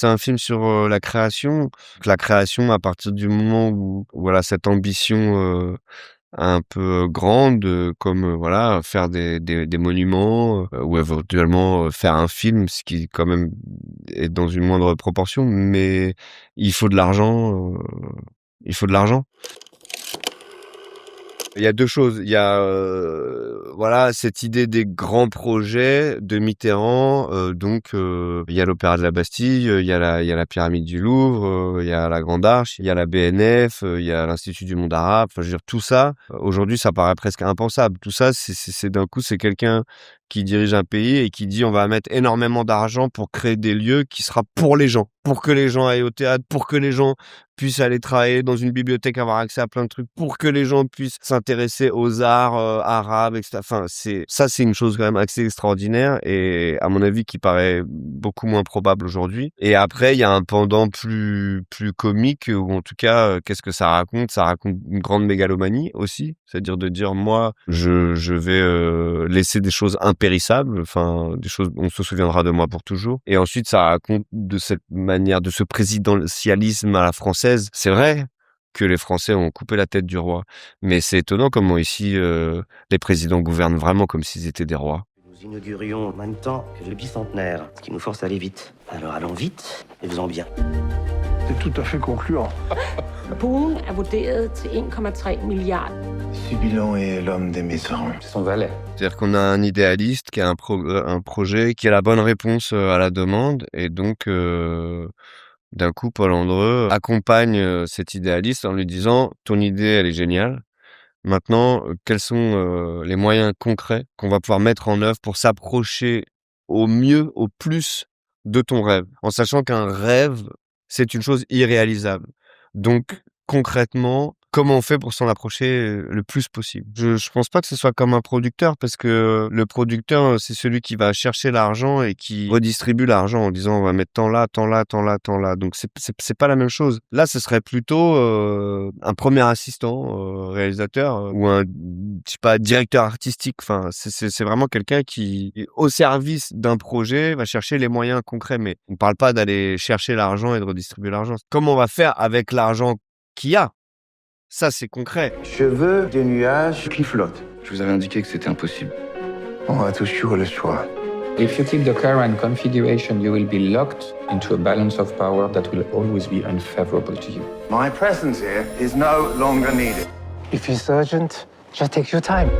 c'est un film sur, la création. La création à partir du moment où voilà cette ambition, un peu grande, comme, voilà, faire des monuments, ou éventuellement, faire un film, ce qui quand même est dans une moindre proportion, mais il faut de l'argent, il faut de l'argent. Il y a 2 choses. Il y a, voilà, cette idée des grands projets de Mitterrand, donc il y a l'Opéra de la Bastille, il y a la pyramide du Louvre, il y a la Grande Arche, il y a la BNF, il y a l'Institut du monde arabe. Enfin, je veux dire tout ça, aujourd'hui, ça paraît presque impensable. Tout ça, c'est d'un coup, c'est quelqu'un qui dirige un pays et qui dit: «On va mettre énormément d'argent pour créer des lieux qui sera pour les gens, pour que les gens aillent au théâtre, pour que les gens puissent aller travailler dans une bibliothèque, avoir accès à plein de trucs, pour que les gens puissent s'intéresser aux arts, arabes et cetera». Enfin, c'est une chose quand même assez extraordinaire et à mon avis qui paraît beaucoup moins probable aujourd'hui. Et après, il y a un pendant plus comique ou en tout cas, qu'est-ce que ça raconte? Ça raconte une grande mégalomanie aussi. C'est-à-dire de dire: «Moi, je vais, laisser des choses impérissables, enfin, des choses on se souviendra de moi pour toujours». Et ensuite, ça raconte de cette manière, de ce présidentialisme à la française. C'est vrai que les Français ont coupé la tête du roi, mais c'est étonnant comment ici, les présidents gouvernent vraiment comme s'ils étaient des rois. Nous inaugurions en même temps que le bicentenaire, ce qui nous force à aller vite. Alors allons vite et faisons bien. C'est tout à fait concluant. Buen er vurderet til 1,3 milliarder. Sibyllon est l'homme des Mitterrand. C'est son valet. C'est-à-dire qu'on a un idéaliste qui a un projet, qui a la bonne réponse, à la demande et donc d'un coup, Paul Andreu accompagne, cet idéaliste en lui disant: «Ton idée, elle est géniale. Maintenant, quels sont, les moyens concrets qu'on va pouvoir mettre en œuvre pour s'approcher au mieux, au plus de ton rêve?» En sachant qu'un rêve, c'est une chose irréalisable. Donc concrètement, comment on fait pour s'en approcher, le plus possible? Je pense pas que ce soit comme un producteur parce que le producteur, c'est celui qui va chercher l'argent et qui redistribue l'argent en disant: «On va mettre tant là, tant là, tant là, tant là». Donc c'est pas la même chose. Là, ce serait plutôt, un premier assistant, réalisateur, ou un, je sais pas, directeur artistique. Enfin, c'est vraiment quelqu'un qui est au service d'un projet, va chercher les moyens concrets. Mais on parle pas d'aller chercher l'argent et de redistribuer l'argent. Comment on va faire avec l'argent qu'il y a? Ça, c'est concret. Je veux des nuages qui flottent. Je vous avais indiqué que c'était impossible. On a toujours le choix. If you keep the current configuration, you will be locked into a balance of power that will always be unfavorable to you. My presence here is no longer needed. If it's urgent, just take your time.